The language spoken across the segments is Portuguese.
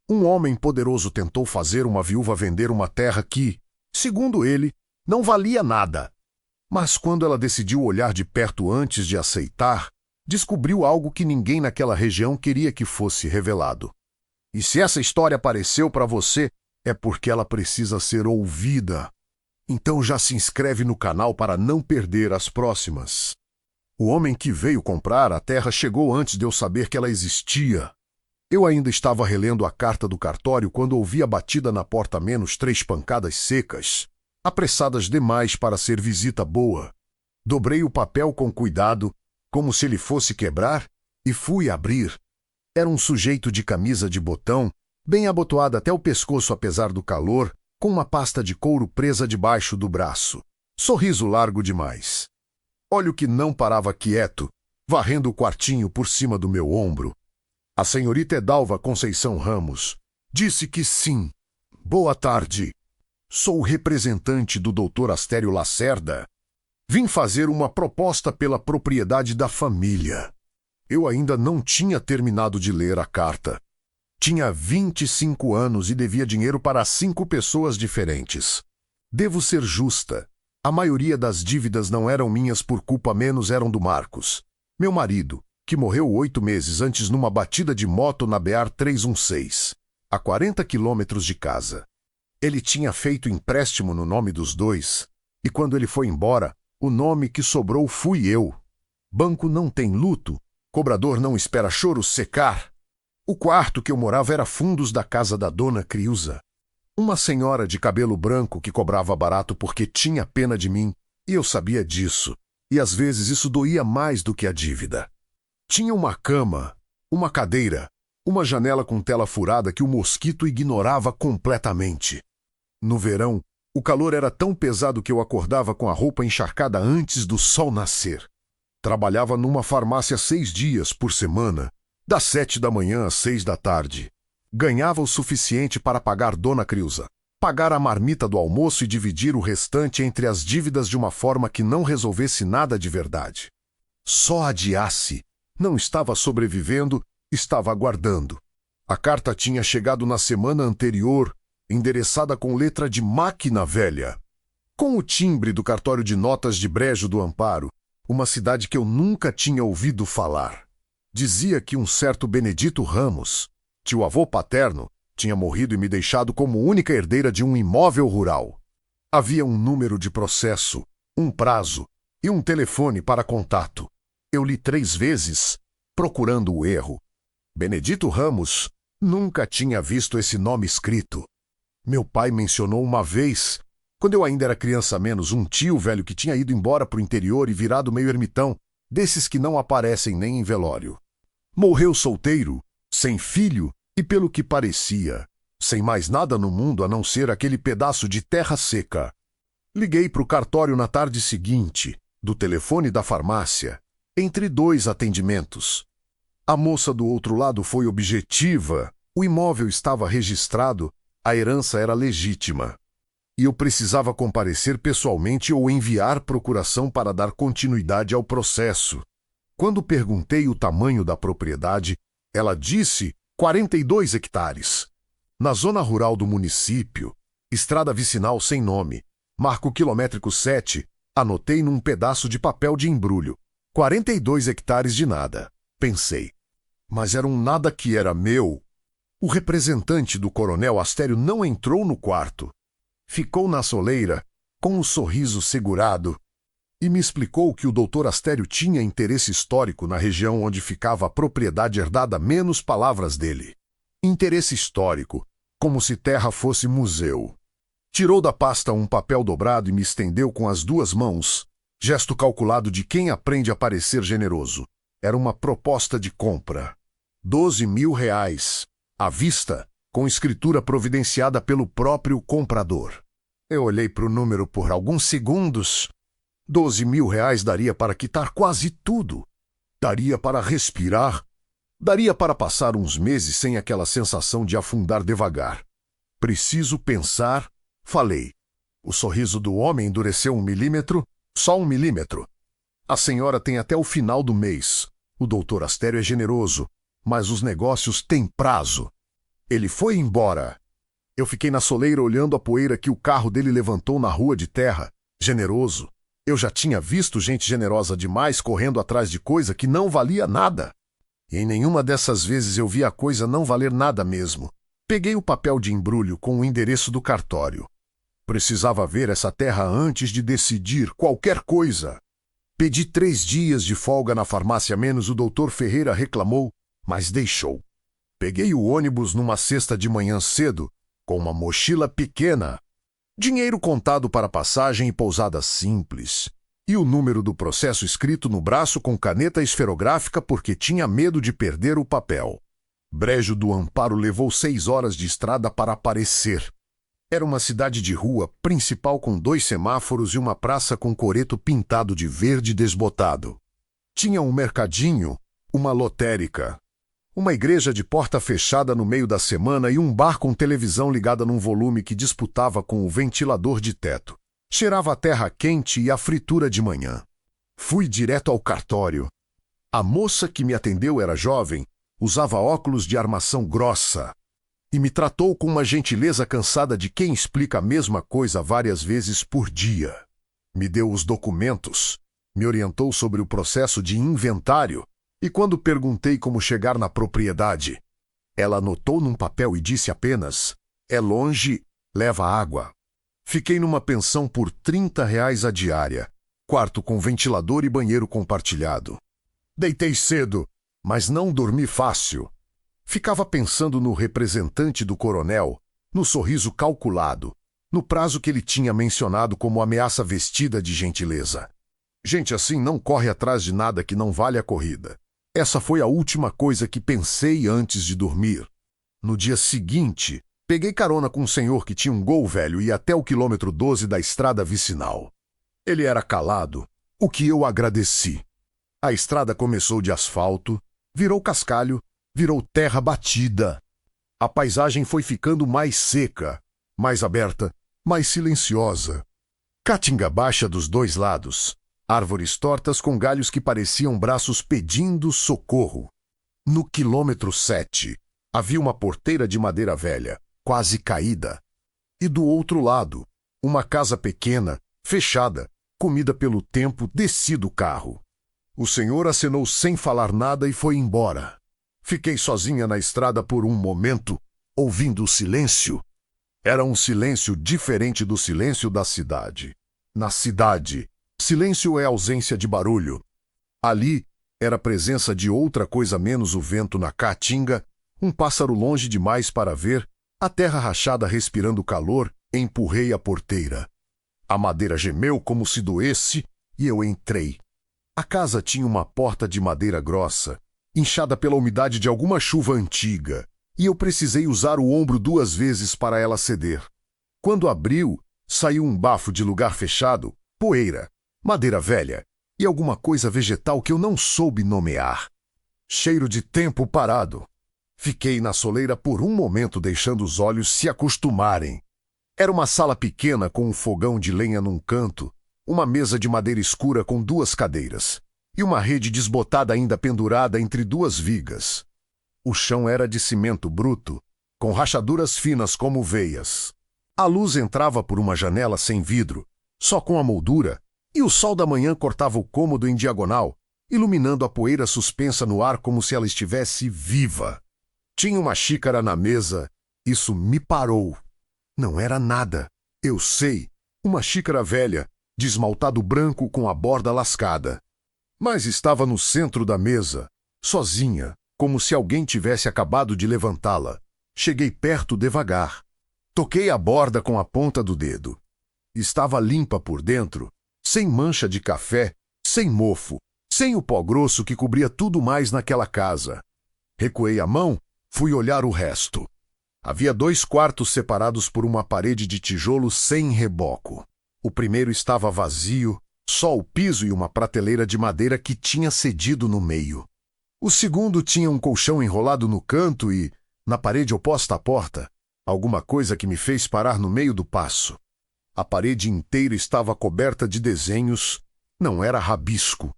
Um homem poderoso tentou fazer uma viúva vender uma terra que, segundo ele, não valia nada. Mas quando ela decidiu olhar de perto antes de aceitar, descobriu algo que ninguém naquela região queria que fosse revelado. E se essa história apareceu para você, é porque ela precisa ser ouvida. Então já se inscreve no canal para não perder as próximas. O homem que veio comprar a terra chegou antes de eu saber que ela existia. Eu ainda estava relendo a carta do cartório quando ouvi a batida na porta menos 3 pancadas secas, apressadas demais para ser visita boa. Dobrei o papel com cuidado, como se ele fosse quebrar, e fui abrir. Era um sujeito de camisa de botão, bem abotoada até o pescoço apesar do calor, com uma pasta de couro presa debaixo do braço. Sorriso largo demais. Olho que não parava quieto, varrendo o quartinho por cima do meu ombro. A senhorita Edalva Conceição Ramos disse que sim. Boa tarde. Sou o representante do Dr. Astério Lacerda. Vim fazer uma proposta pela propriedade da família. Eu ainda não tinha terminado de ler a carta. Tinha 25 anos e devia dinheiro para 5 pessoas diferentes. Devo ser justa. A maioria das dívidas não eram minhas por culpa menos eram do Marcos, meu marido, que morreu 8 meses antes numa batida de moto na BR-316, a 40 quilômetros de casa. Ele tinha feito empréstimo no nome dos dois, e quando ele foi embora, o nome que sobrou fui eu. Banco não tem luto, cobrador não espera choro secar. O quarto que eu morava era fundos da casa da dona Criusa. Uma senhora de cabelo branco que cobrava barato porque tinha pena de mim, e eu sabia disso, e às vezes isso doía mais do que a dívida. Tinha uma cama, uma cadeira, uma janela com tela furada que o mosquito ignorava completamente. No verão, o calor era tão pesado que eu acordava com a roupa encharcada antes do sol nascer. Trabalhava numa farmácia 6 dias por semana, das 7 da manhã às 6 da tarde. Ganhava o suficiente para pagar Dona Criusa, pagar a marmita do almoço e dividir o restante entre as dívidas de uma forma que não resolvesse nada de verdade. Só adiasse. Não estava sobrevivendo, estava aguardando. A carta tinha chegado na semana anterior, endereçada com letra de máquina velha. Com o timbre do cartório de notas de Brejo do Amparo, uma cidade que eu nunca tinha ouvido falar. Dizia que um certo Benedito Ramos, tio-avô paterno, tinha morrido e me deixado como única herdeira de um imóvel rural. Havia um número de processo, um prazo e um telefone para contato. Eu li 3 vezes, procurando o erro. Benedito Ramos nunca tinha visto esse nome escrito. Meu pai mencionou uma vez, quando eu ainda era criança menos, um tio velho que tinha ido embora para o interior e virado meio ermitão, desses que não aparecem nem em velório. Morreu solteiro, sem filho e, pelo que parecia, sem mais nada no mundo a não ser aquele pedaço de terra seca. Liguei para o cartório na tarde seguinte, do telefone da farmácia, entre 2 atendimentos. A moça do outro lado foi objetiva, o imóvel estava registrado, a herança era legítima. E eu precisava comparecer pessoalmente ou enviar procuração para dar continuidade ao processo. Quando perguntei o tamanho da propriedade, ela disse 42 hectares. Na zona rural do município, estrada vicinal sem nome, marco quilométrico 7, anotei num pedaço de papel de embrulho. 42 hectares de nada, pensei. Mas era um nada que era meu. O representante do coronel Astério não entrou no quarto. Ficou na soleira, com o sorriso segurado, e me explicou que o doutor Astério tinha interesse histórico na região onde ficava a propriedade herdada, menos palavras dele. Interesse histórico, como se terra fosse museu. Tirou da pasta um papel dobrado e me estendeu com as 2 mãos, gesto calculado de quem aprende a parecer generoso. Era uma proposta de compra. 12 mil reais, à vista, com escritura providenciada pelo próprio comprador. Eu olhei para o número por alguns segundos. 12 mil reais daria para quitar quase tudo. Daria para respirar. Daria para passar uns meses sem aquela sensação de afundar devagar. Preciso pensar, falei. O sorriso do homem endureceu 1 milímetro, só 1 milímetro. A senhora tem até o final do mês. O doutor Astério é generoso, mas os negócios têm prazo. Ele foi embora. Eu fiquei na soleira olhando a poeira que o carro dele levantou na rua de terra, generoso. Eu já tinha visto gente generosa demais correndo atrás de coisa que não valia nada. E em nenhuma dessas vezes eu vi a coisa não valer nada mesmo. Peguei o papel de embrulho com o endereço do cartório. Precisava ver essa terra antes de decidir qualquer coisa. Pedi 3 dias de folga na farmácia menos o doutor Ferreira reclamou, mas deixou. Peguei o ônibus numa sexta de manhã cedo, com uma mochila pequena, dinheiro contado para passagem e pousada simples, e o número do processo escrito no braço com caneta esferográfica porque tinha medo de perder o papel. Brejo do Amparo levou 6 horas de estrada para aparecer. Era uma cidade de rua principal com 2 semáforos e uma praça com coreto pintado de verde desbotado. Tinha um mercadinho, uma lotérica, uma igreja de porta fechada no meio da semana e um bar com televisão ligada num volume que disputava com o ventilador de teto. Cheirava a terra quente e a fritura de manhã. Fui direto ao cartório. A moça que me atendeu era jovem, usava óculos de armação grossa e me tratou com uma gentileza cansada de quem explica a mesma coisa várias vezes por dia. Me deu os documentos, me orientou sobre o processo de inventário e quando perguntei como chegar na propriedade, ela anotou num papel e disse apenas: "É longe, leva água." Fiquei numa pensão por R$ 30 a diária, quarto com ventilador e banheiro compartilhado. Deitei cedo, mas não dormi fácil. Ficava pensando no representante do coronel, no sorriso calculado, no prazo que ele tinha mencionado como ameaça vestida de gentileza. Gente assim não corre atrás de nada que não vale a corrida. Essa foi a última coisa que pensei antes de dormir. No dia seguinte, peguei carona com um senhor que tinha um Gol velho e ia até o quilômetro 12 da estrada vicinal. Ele era calado, o que eu agradeci. A estrada começou de asfalto, virou cascalho, virou terra batida. A paisagem foi ficando mais seca, mais aberta, mais silenciosa. Caatinga baixa dos 2 lados, árvores tortas com galhos que pareciam braços pedindo socorro. No quilômetro 7, havia uma porteira de madeira velha, quase caída. E do outro lado, uma casa pequena, fechada, comida pelo tempo, desci do carro. O senhor acenou sem falar nada e foi embora. Fiquei sozinha na estrada por um momento, ouvindo o silêncio. Era um silêncio diferente do silêncio da cidade. Na cidade, silêncio é ausência de barulho. Ali, era a presença de outra coisa menos o vento na caatinga, um pássaro longe demais para ver, a terra rachada respirando calor, empurrei a porteira. A madeira gemeu como se doesse e eu entrei. A casa tinha uma porta de madeira grossa, inchada pela umidade de alguma chuva antiga, e eu precisei usar o ombro 2 vezes para ela ceder. Quando abriu, saiu um bafo de lugar fechado, poeira, madeira velha e alguma coisa vegetal que eu não soube nomear. Cheiro de tempo parado. Fiquei na soleira por um momento deixando os olhos se acostumarem. Era uma sala pequena com um fogão de lenha num canto, uma mesa de madeira escura com 2 cadeiras e uma rede desbotada ainda pendurada entre 2 vigas. O chão era de cimento bruto, com rachaduras finas como veias. A luz entrava por uma janela sem vidro, só com a moldura, e o sol da manhã cortava o cômodo em diagonal, iluminando a poeira suspensa no ar como se ela estivesse viva. Tinha uma xícara na mesa, isso me parou. Não era nada, eu sei, uma xícara velha, de esmaltado branco com a borda lascada. Mas estava no centro da mesa, sozinha, como se alguém tivesse acabado de levantá-la. Cheguei perto devagar. Toquei a borda com a ponta do dedo. Estava limpa por dentro, sem mancha de café, sem mofo, sem o pó grosso que cobria tudo mais naquela casa. Recuei a mão, fui olhar o resto. Havia 2 quartos separados por uma parede de tijolo sem reboco. O primeiro estava vazio, só o piso e uma prateleira de madeira que tinha cedido no meio. O segundo tinha um colchão enrolado no canto e, na parede oposta à porta, alguma coisa que me fez parar no meio do passo. A parede inteira estava coberta de desenhos, não era rabisco.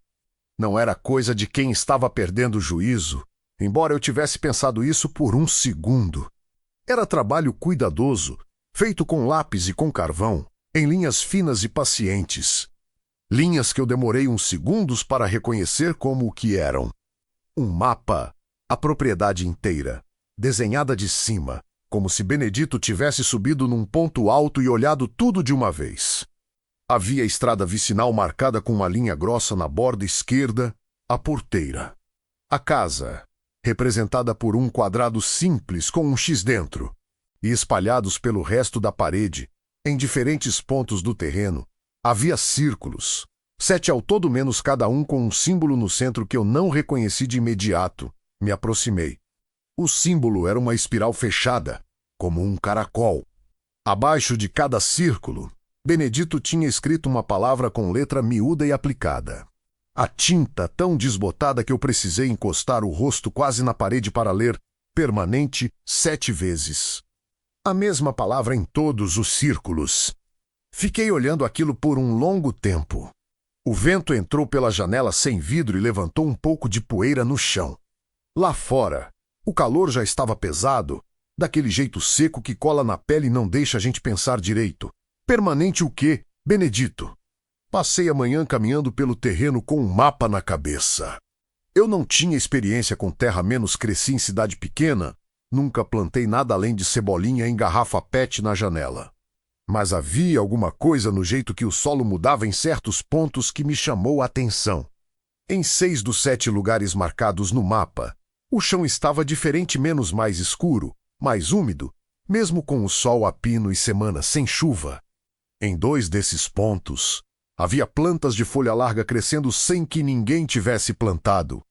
Não era coisa de quem estava perdendo o juízo, embora eu tivesse pensado isso por um segundo. Era trabalho cuidadoso, feito com lápis e com carvão, em linhas finas e pacientes. Linhas que eu demorei uns segundos para reconhecer como o que eram. Um mapa, a propriedade inteira, desenhada de cima, como se Benedito tivesse subido num ponto alto e olhado tudo de uma vez. Havia a estrada vicinal marcada com uma linha grossa na borda esquerda, a porteira. A casa, representada por um quadrado simples com um X dentro, e espalhados pelo resto da parede, em diferentes pontos do terreno, havia círculos, 7 ao todo menos cada um com um símbolo no centro que eu não reconheci de imediato. Me aproximei. O símbolo era uma espiral fechada, como um caracol. Abaixo de cada círculo, Benedito tinha escrito uma palavra com letra miúda e aplicada. A tinta tão desbotada que eu precisei encostar o rosto quase na parede para ler permanente 7 vezes. A mesma palavra em todos os círculos. Fiquei olhando aquilo por um longo tempo. O vento entrou pela janela sem vidro e levantou um pouco de poeira no chão. Lá fora, o calor já estava pesado, daquele jeito seco que cola na pele e não deixa a gente pensar direito. Permanente o quê, Benedito? Passei a manhã caminhando pelo terreno com um mapa na cabeça. Eu não tinha experiência com terra, menos cresci em cidade pequena, nunca plantei nada além de cebolinha em garrafa PET na janela. Mas havia alguma coisa no jeito que o solo mudava em certos pontos que me chamou a atenção. Em 6 dos 7 lugares marcados no mapa, o chão estava diferente, menos mais escuro, mais úmido, mesmo com o sol a pino e semanas sem chuva. Em 2 desses pontos, havia plantas de folha larga crescendo sem que ninguém tivesse plantado.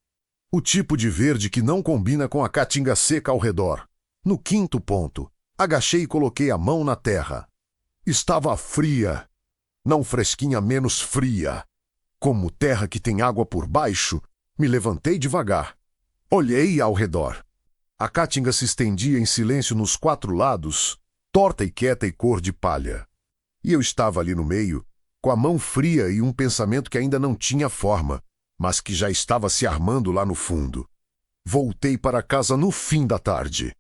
O tipo de verde que não combina com a caatinga seca ao redor. No 5º ponto, agachei e coloquei a mão na terra. Estava fria, não fresquinha, menos fria. Como terra que tem água por baixo, me levantei devagar. Olhei ao redor. A caatinga se estendia em silêncio nos 4 lados, torta e quieta e cor de palha. E eu estava ali no meio, com a mão fria e um pensamento que ainda não tinha forma, mas que já estava se armando lá no fundo. Voltei para casa no fim da tarde.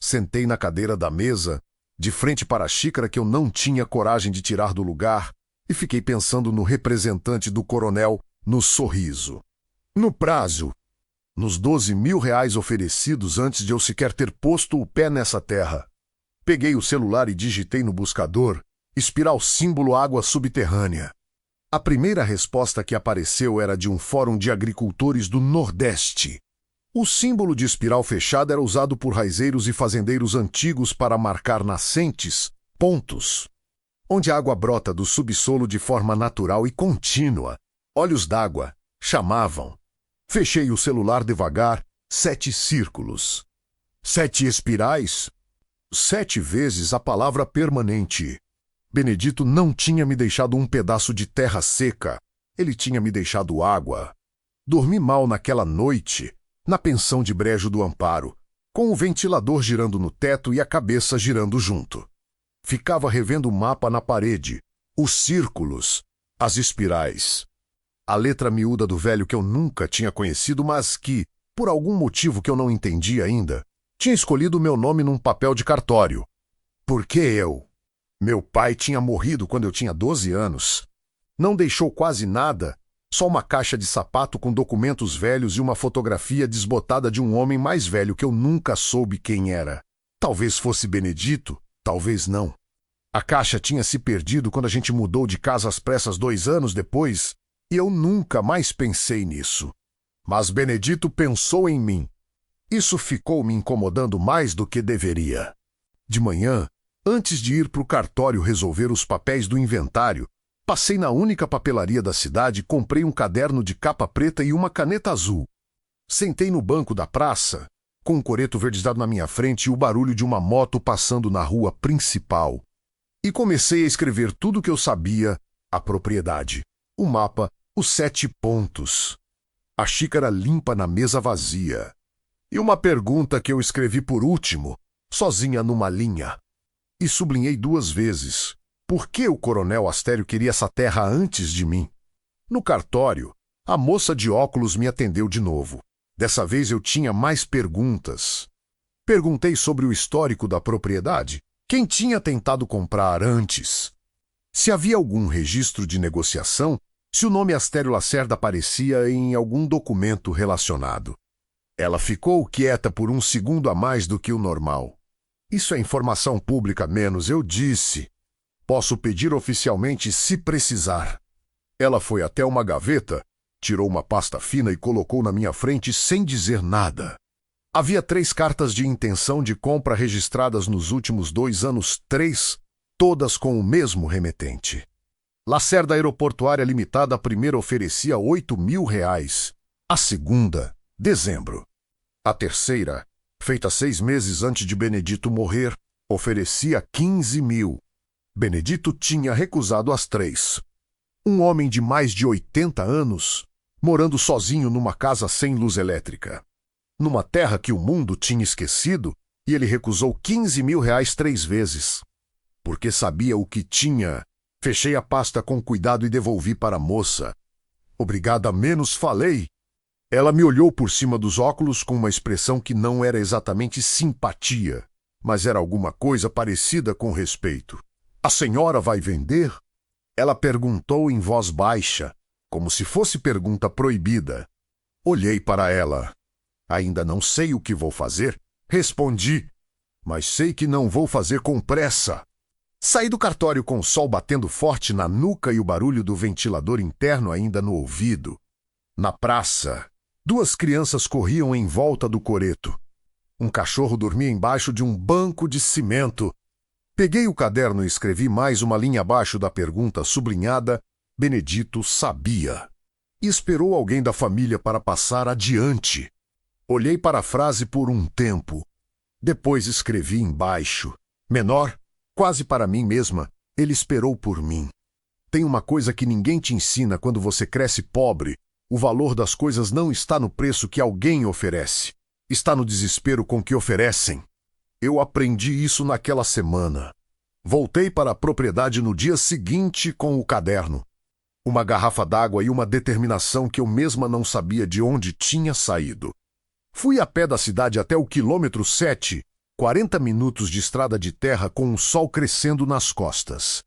Sentei na cadeira da mesa, de frente para a xícara que eu não tinha coragem de tirar do lugar, e fiquei pensando no representante do coronel, no sorriso. No prazo, nos 12.000 reais oferecidos antes de eu sequer ter posto o pé nessa terra. Peguei o celular e digitei no buscador espiral símbolo água subterrânea. A primeira resposta que apareceu era de um fórum de agricultores do Nordeste. O símbolo de espiral fechada era usado por raizeiros e fazendeiros antigos para marcar nascentes, pontos, onde a água brota do subsolo de forma natural e contínua. Olhos d'água, chamavam. Fechei o celular devagar, 7 círculos. 7 espirais, 7 vezes a palavra permanente. Benedito não tinha me deixado um pedaço de terra seca. Ele tinha me deixado água. Dormi mal naquela noite, na pensão de Brejo do Amparo, com o ventilador girando no teto e a cabeça girando junto. Ficava revendo o mapa na parede, os círculos, as espirais. A letra miúda do velho que eu nunca tinha conhecido, mas que, por algum motivo que eu não entendi ainda, tinha escolhido o meu nome num papel de cartório. Por que eu? Meu pai tinha morrido quando eu tinha 12 anos. Não deixou quase nada, só uma caixa de sapato com documentos velhos e uma fotografia desbotada de um homem mais velho que eu nunca soube quem era. Talvez fosse Benedito, talvez não. A caixa tinha se perdido quando a gente mudou de casa às pressas 2 anos depois, e eu nunca mais pensei nisso. Mas Benedito pensou em mim. Isso ficou me incomodando mais do que deveria. De manhã, antes de ir para o cartório resolver os papéis do inventário, passei na única papelaria da cidade e comprei um caderno de capa preta e uma caneta azul. Sentei no banco da praça, com um coreto verdejado na minha frente e o barulho de uma moto passando na rua principal. E comecei a escrever tudo o que eu sabia, a propriedade, o mapa, os 7 pontos, a xícara limpa na mesa vazia. E uma pergunta que eu escrevi por último, sozinha numa linha. E sublinhei 2 vezes. Por que o coronel Astério queria essa terra antes de mim? No cartório, a moça de óculos me atendeu de novo. Dessa vez eu tinha mais perguntas. Perguntei sobre o histórico da propriedade, quem tinha tentado comprar antes, se havia algum registro de negociação, se o nome Astério Lacerda aparecia em algum documento relacionado. Ela ficou quieta por um segundo a mais do que o normal. Isso é informação pública menos, eu disse. Posso pedir oficialmente se precisar. Ela foi até uma gaveta, tirou uma pasta fina e colocou na minha frente sem dizer nada. Havia 3 cartas de intenção de compra registradas nos últimos 2 anos, 3, todas com o mesmo remetente. Lacerda Aeroportuária Limitada, a primeira oferecia R$8.000, a segunda, dezembro. A terceira, feita 6 meses antes de Benedito morrer, oferecia 15.000. Benedito tinha recusado as 3. Um homem de mais de 80 anos, morando sozinho numa casa sem luz elétrica. Numa terra que o mundo tinha esquecido, e ele recusou R$15.000 3 vezes. Porque sabia o que tinha, fechei a pasta com cuidado e devolvi para a moça. Obrigada, menos falei. Ela me olhou por cima dos óculos com uma expressão que não era exatamente simpatia, mas era alguma coisa parecida com respeito. A senhora vai vender? Ela perguntou em voz baixa, como se fosse pergunta proibida. Olhei para ela. Ainda não sei o que vou fazer, respondi, mas sei que não vou fazer com pressa. Saí do cartório com o sol batendo forte na nuca e o barulho do ventilador interno ainda no ouvido. Na praça, 2 crianças corriam em volta do coreto. Um cachorro dormia embaixo de um banco de cimento. Peguei o caderno e escrevi mais uma linha abaixo da pergunta sublinhada: Benedito sabia. E esperou alguém da família para passar adiante. Olhei para a frase por um tempo. Depois escrevi embaixo. Menor, quase para mim mesma, ele esperou por mim. Tem uma coisa que ninguém te ensina quando você cresce pobre. O valor das coisas não está no preço que alguém oferece. Está no desespero com que oferecem. Eu aprendi isso naquela semana. Voltei para a propriedade no dia seguinte com o caderno. Uma garrafa d'água e uma determinação que eu mesma não sabia de onde tinha saído. Fui a pé da cidade até o quilômetro 7, 40 minutos de estrada de terra com o sol crescendo nas costas.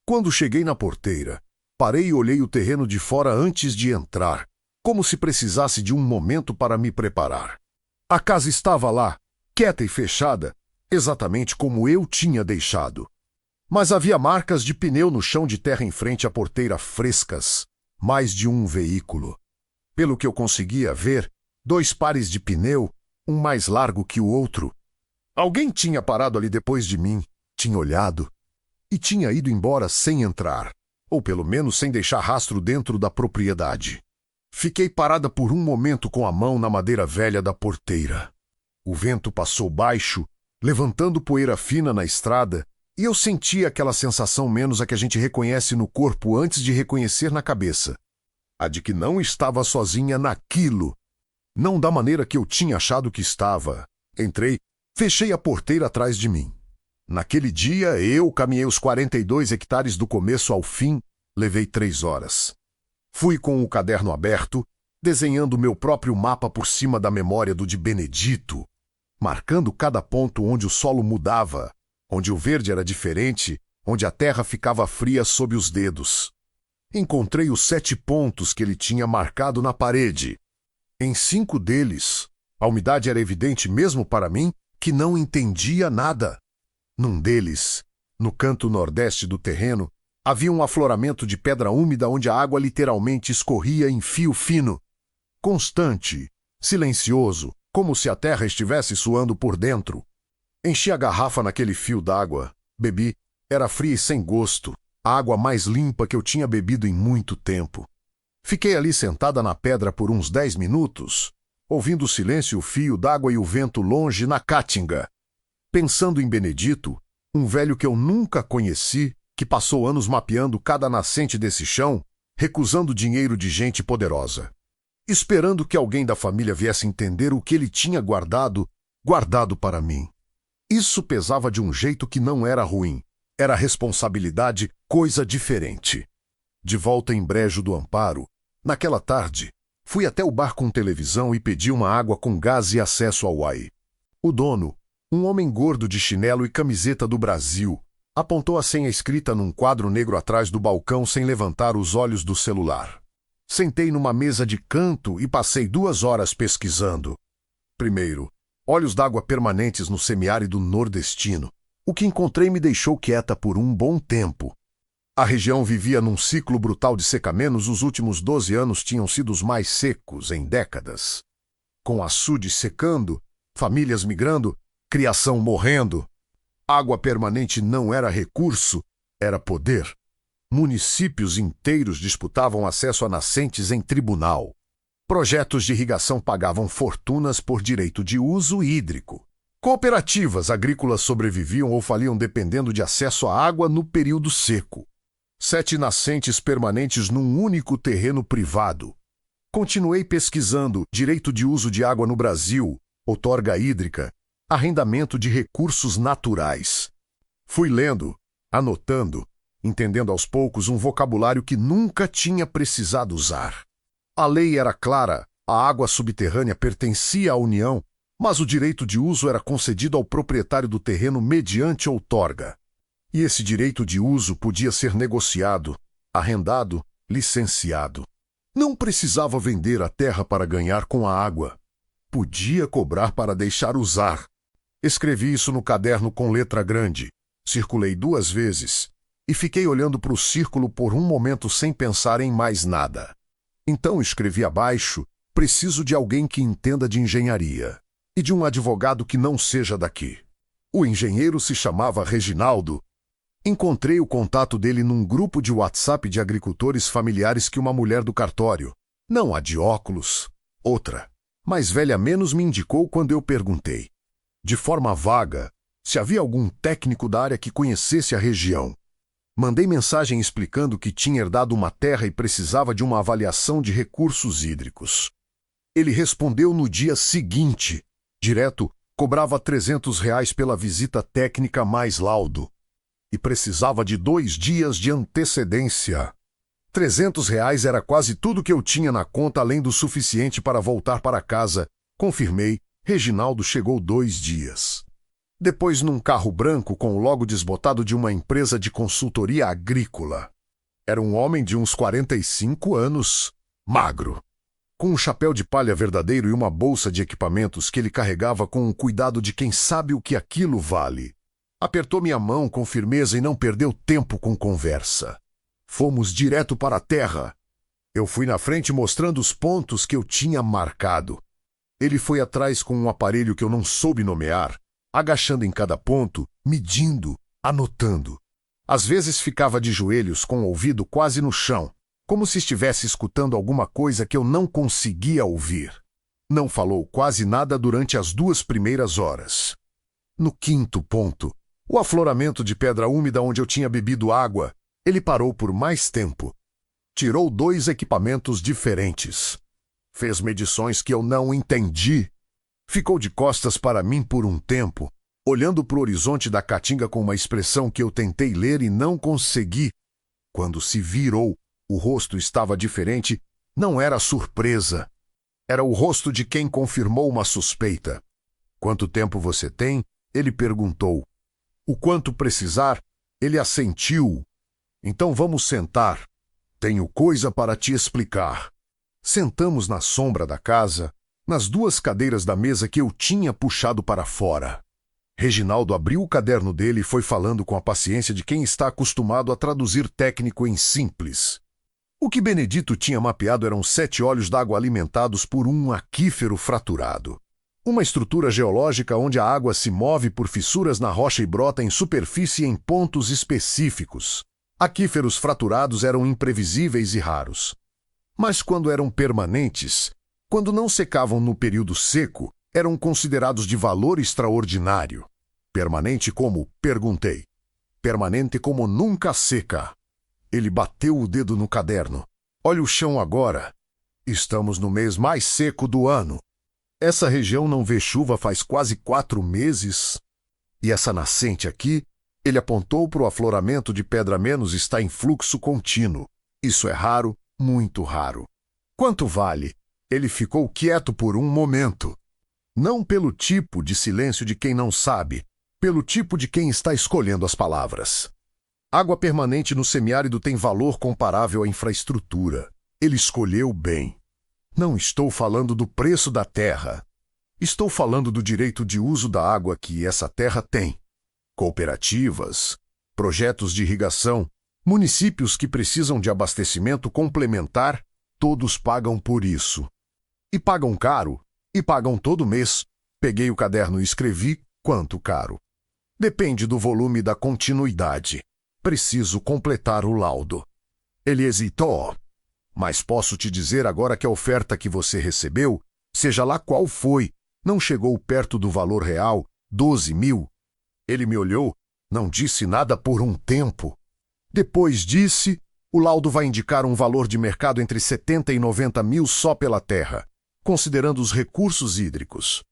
Quando cheguei na porteira, parei e olhei o terreno de fora antes de entrar, como se precisasse de um momento para me preparar. A casa estava lá, quieta e fechada, exatamente como eu tinha deixado. Mas havia marcas de pneu no chão de terra em frente à porteira frescas, mais de um veículo. Pelo que eu conseguia ver, 2 pares de pneu, um mais largo que o outro. Alguém tinha parado ali depois de mim, tinha olhado e tinha ido embora sem entrar, ou pelo menos sem deixar rastro dentro da propriedade. Fiquei parada por um momento com a mão na madeira velha da porteira. O vento passou baixo, levantando poeira fina na estrada, e eu senti aquela sensação menos a que a gente reconhece no corpo antes de reconhecer na cabeça. A de que não estava sozinha naquilo. Não da maneira que eu tinha achado que estava. Entrei, fechei a porteira atrás de mim. Naquele dia, eu caminhei os 42 hectares do começo ao fim, levei 3 horas. Fui com o caderno aberto, desenhando meu próprio mapa por cima da memória do de Benedito, marcando cada ponto onde o solo mudava, onde o verde era diferente, onde a terra ficava fria sob os dedos. Encontrei os 7 pontos que ele tinha marcado na parede. Em 5 deles, a umidade era evidente mesmo para mim, que não entendia nada. Num deles, no canto nordeste do terreno, havia um afloramento de pedra úmida onde a água literalmente escorria em fio fino. Constante, silencioso, como se a terra estivesse suando por dentro. Enchi a garrafa naquele fio d'água, bebi, era fria e sem gosto, a água mais limpa que eu tinha bebido em muito tempo. Fiquei ali sentada na pedra por uns 10 minutos, ouvindo o silêncio, o fio d'água e o vento longe na caatinga. Pensando em Benedito, um velho que eu nunca conheci, que passou anos mapeando cada nascente desse chão, recusando dinheiro de gente poderosa. Esperando que alguém da família viesse entender o que ele tinha guardado para mim. Isso pesava de um jeito que não era ruim. Era responsabilidade, coisa diferente. De volta em Brejo do Amparo, naquela tarde, fui até o bar com televisão e pedi uma água com gás e acesso ao Uai. O dono, Um homem gordo de chinelo e camiseta do Brasil apontou a senha escrita num quadro negro atrás do balcão sem levantar os olhos do celular. Sentei numa mesa de canto e passei 2 horas pesquisando. Primeiro, olhos d'água permanentes no semiárido nordestino. O que encontrei me deixou quieta por um bom tempo. A região vivia num ciclo brutal de secamentos. Os últimos 12 anos tinham sido os mais secos em décadas. Com açudes secando, famílias migrando, criação morrendo. Água permanente não era recurso, era poder. Municípios inteiros disputavam acesso a nascentes em tribunal. Projetos de irrigação pagavam fortunas por direito de uso hídrico. Cooperativas agrícolas sobreviviam ou faliam dependendo de acesso à água no período seco. 7 nascentes permanentes num único terreno privado. Continuei pesquisando direito de uso de água no Brasil, outorga hídrica, arrendamento de recursos naturais. Fui lendo, anotando, entendendo aos poucos um vocabulário que nunca tinha precisado usar. A lei era clara, a água subterrânea pertencia à União, mas o direito de uso era concedido ao proprietário do terreno mediante outorga. E esse direito de uso podia ser negociado, arrendado, licenciado. Não precisava vender a terra para ganhar com a água. Podia cobrar para deixar usar. Escrevi isso no caderno com letra grande. Circulei 2 vezes e fiquei olhando para o círculo por um momento sem pensar em mais nada. Então escrevi abaixo: preciso de alguém que entenda de engenharia e de um advogado que não seja daqui. O engenheiro se chamava Reginaldo. Encontrei o contato dele num grupo de WhatsApp de agricultores familiares que uma mulher do cartório, não a de óculos, outra, mais velha menos, me indicou quando eu perguntei, de forma vaga, se havia algum técnico da área que conhecesse a região. Mandei mensagem explicando que tinha herdado uma terra e precisava de uma avaliação de recursos hídricos. Ele respondeu no dia seguinte, direto, cobrava R$300 pela visita técnica mais laudo. E precisava de 2 dias de antecedência. R$300 era quase tudo que eu tinha na conta, além do suficiente para voltar para casa. Confirmei, Reginaldo chegou 2 dias. Depois num carro branco com o logo desbotado de uma empresa de consultoria agrícola. Era um homem de uns 45 anos, magro, com um chapéu de palha verdadeiro e uma bolsa de equipamentos que ele carregava com o cuidado de quem sabe o que aquilo vale. Apertou minha mão com firmeza e não perdeu tempo com conversa. Fomos direto para a terra. Eu fui na frente mostrando os pontos que eu tinha marcado. Ele foi atrás com um aparelho que eu não soube nomear, agachando em cada ponto, medindo, anotando. Às vezes ficava de joelhos com o ouvido quase no chão, como se estivesse escutando alguma coisa que eu não conseguia ouvir. Não falou quase nada durante as 2 primeiras horas. No 5º ponto, o afloramento de pedra úmida onde eu tinha bebido água, ele parou por mais tempo. Tirou 2 equipamentos diferentes. Fez medições que eu não entendi. Ficou de costas para mim por um tempo, olhando para o horizonte da caatinga com uma expressão que eu tentei ler e não consegui. Quando se virou, o rosto estava diferente, não era surpresa. Era o rosto de quem confirmou uma suspeita. Quanto tempo você tem? Ele perguntou. O quanto precisar, ele assentiu. Então vamos sentar. Tenho coisa para te explicar. Sentamos na sombra da casa, nas 2 cadeiras da mesa que eu tinha puxado para fora. Reginaldo abriu o caderno dele e foi falando com a paciência de quem está acostumado a traduzir técnico em simples. O que Benedito tinha mapeado eram 7 olhos d'água alimentados por um aquífero fraturado. Uma estrutura geológica onde a água se move por fissuras na rocha e brota em superfície em pontos específicos. Aquíferos fraturados eram imprevisíveis e raros. Mas quando eram permanentes, quando não secavam no período seco, eram considerados de valor extraordinário. Permanente como? Perguntei. Permanente como nunca seca. Ele bateu o dedo no caderno. Olha o chão agora. Estamos no mês mais seco do ano. Essa região não vê chuva faz quase 4 meses. E essa nascente aqui, ele apontou para o afloramento de pedra menos, está em fluxo contínuo. Isso é raro, muito raro. Quanto vale? Ele ficou quieto por um momento. Não pelo tipo de silêncio de quem não sabe, pelo tipo de quem está escolhendo as palavras. Água permanente no semiárido tem valor comparável à infraestrutura. Ele escolheu bem. Não estou falando do preço da terra. Estou falando do direito de uso da água que essa terra tem. Cooperativas, projetos de irrigação, municípios que precisam de abastecimento complementar, todos pagam por isso. E pagam caro, e pagam todo mês. Peguei o caderno e escrevi quanto caro. Depende do volume e da continuidade. Preciso completar o laudo. Ele hesitou. Mas posso te dizer agora que a oferta que você recebeu, seja lá qual foi, não chegou perto do valor real, 12 mil. Ele me olhou, não disse nada por um tempo. Depois disse, o laudo vai indicar um valor de mercado entre 70 e 90 mil só pela terra, considerando os recursos hídricos.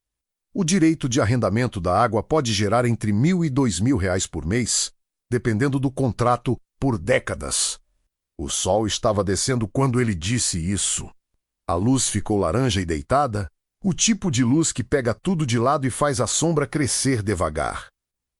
O direito de arrendamento da água pode gerar entre R$1.000 e R$2.000 por mês, dependendo do contrato, por décadas. O sol estava descendo quando ele disse isso. A luz ficou laranja e deitada, o tipo de luz que pega tudo de lado e faz a sombra crescer devagar.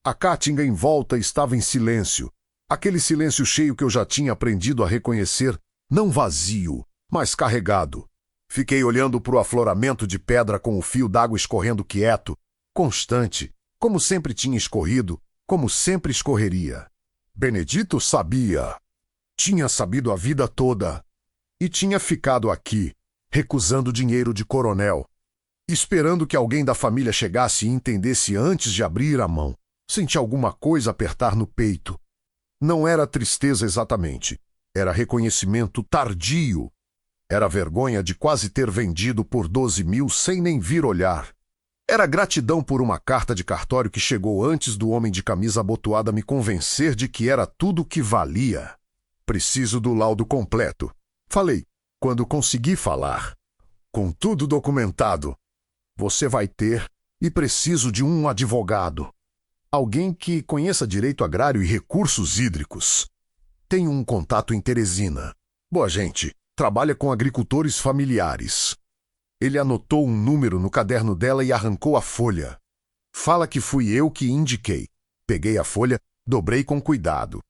A caatinga em volta estava em silêncio, aquele silêncio cheio que eu já tinha aprendido a reconhecer, não vazio, mas carregado. Fiquei olhando para o afloramento de pedra com o fio d'água escorrendo quieto, constante, como sempre tinha escorrido, como sempre escorreria. Benedito sabia. Tinha sabido a vida toda. E tinha ficado aqui, recusando dinheiro de coronel, esperando que alguém da família chegasse e entendesse antes de abrir a mão. Senti alguma coisa apertar no peito. Não era tristeza exatamente. Era reconhecimento tardio. Era vergonha de quase ter vendido por 12 mil sem nem vir olhar. Era gratidão por uma carta de cartório que chegou antes do homem de camisa abotoada me convencer de que era tudo o que valia. Preciso do laudo completo. Falei, quando consegui falar. Com tudo documentado. Você vai ter, e preciso de um advogado. Alguém que conheça direito agrário e recursos hídricos. Tenho um contato em Teresina. Boa gente, trabalha com agricultores familiares. Ele anotou um número no caderno dela e arrancou a folha. Fala que fui eu que indiquei. Peguei a folha, dobrei com cuidado.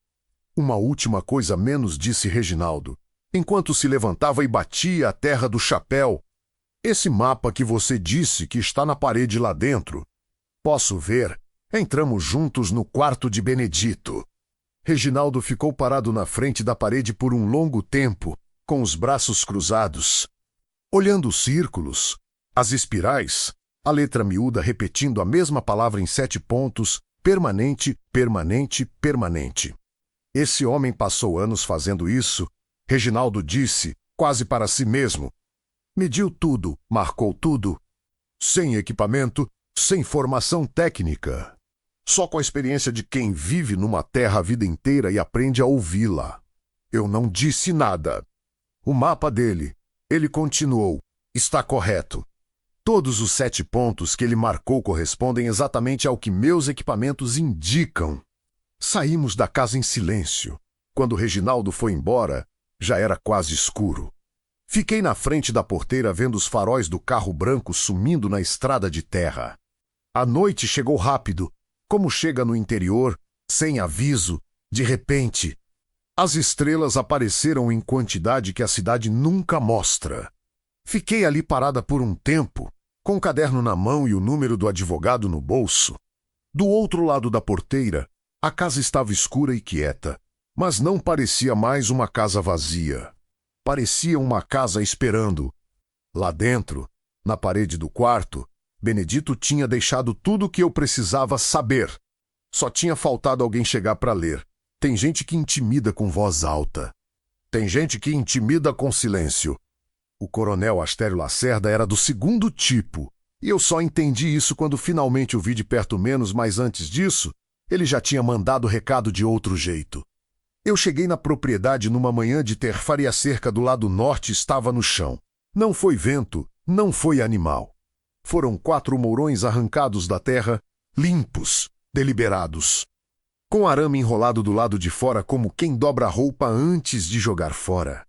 Uma última coisa menos, disse Reginaldo, enquanto se levantava e batia a terra do chapéu. Esse mapa que você disse que está na parede lá dentro. Posso ver? Entramos juntos no quarto de Benedito. Reginaldo ficou parado na frente da parede por um longo tempo, com os braços cruzados, olhando os círculos, as espirais, a letra miúda repetindo a mesma palavra em 7 pontos, permanente, permanente, permanente. Esse homem passou anos fazendo isso, Reginaldo disse, quase para si mesmo. Mediu tudo, marcou tudo. Sem equipamento, sem formação técnica. Só com a experiência de quem vive numa terra a vida inteira e aprende a ouvi-la. Eu não disse nada. O mapa dele, ele continuou, está correto. Todos os 7 pontos que ele marcou correspondem exatamente ao que meus equipamentos indicam. Saímos da casa em silêncio. Quando Reginaldo foi embora, já era quase escuro. Fiquei na frente da porteira vendo os faróis do carro branco sumindo na estrada de terra. A noite chegou rápido, como chega no interior, sem aviso, de repente. As estrelas apareceram em quantidade que a cidade nunca mostra. Fiquei ali parada por um tempo, com o caderno na mão e o número do advogado no bolso. Do outro lado da porteira, a casa estava escura e quieta, mas não parecia mais uma casa vazia. Parecia uma casa esperando. Lá dentro, na parede do quarto, Benedito tinha deixado tudo o que eu precisava saber. Só tinha faltado alguém chegar para ler. Tem gente que intimida com voz alta. Tem gente que intimida com silêncio. O coronel Astério Lacerda era do segundo tipo, e eu só entendi isso quando finalmente o vi de perto menos, mas antes disso, ele já tinha mandado recado de outro jeito. Eu cheguei na propriedade numa manhã de terfar e a cerca do lado norte estava no chão. Não foi vento, não foi animal. Foram 4 mourões arrancados da terra, limpos, deliberados. Com arame enrolado do lado de fora como quem dobra a roupa antes de jogar fora.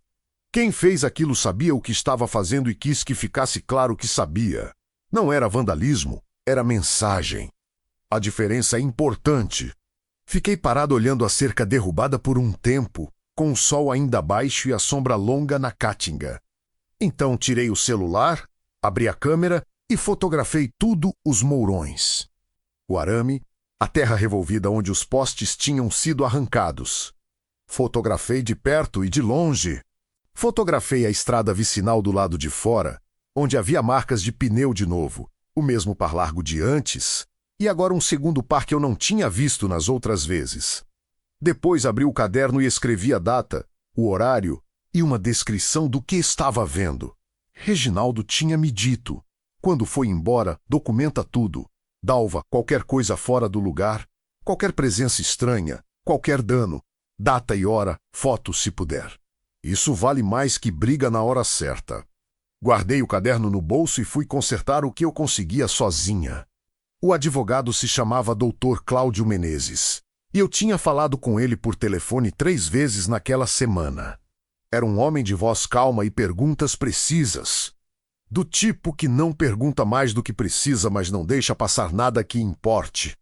Quem fez aquilo sabia o que estava fazendo e quis que ficasse claro que sabia. Não era vandalismo, era mensagem. A diferença é importante. Fiquei parado olhando a cerca derrubada por um tempo, com o sol ainda baixo e a sombra longa na caatinga. Então tirei o celular, abri a câmera e fotografei tudo os mourões. O arame, a terra revolvida onde os postes tinham sido arrancados. Fotografei de perto e de longe. Fotografei a estrada vicinal do lado de fora, onde havia marcas de pneu de novo, o mesmo par largo de antes, e agora um segundo par que eu não tinha visto nas outras vezes. Depois abri o caderno e escrevi a data, o horário e uma descrição do que estava vendo. Reginaldo tinha me dito. Quando foi embora, documenta tudo. Dalva, qualquer coisa fora do lugar, qualquer presença estranha, qualquer dano, data e hora, foto se puder. Isso vale mais que briga na hora certa. Guardei o caderno no bolso e fui consertar o que eu conseguia sozinha. O advogado se chamava Dr. Cláudio Menezes, e eu tinha falado com ele por telefone 3 vezes naquela semana. Era um homem de voz calma e perguntas precisas. Do tipo que não pergunta mais do que precisa, mas não deixa passar nada que importe.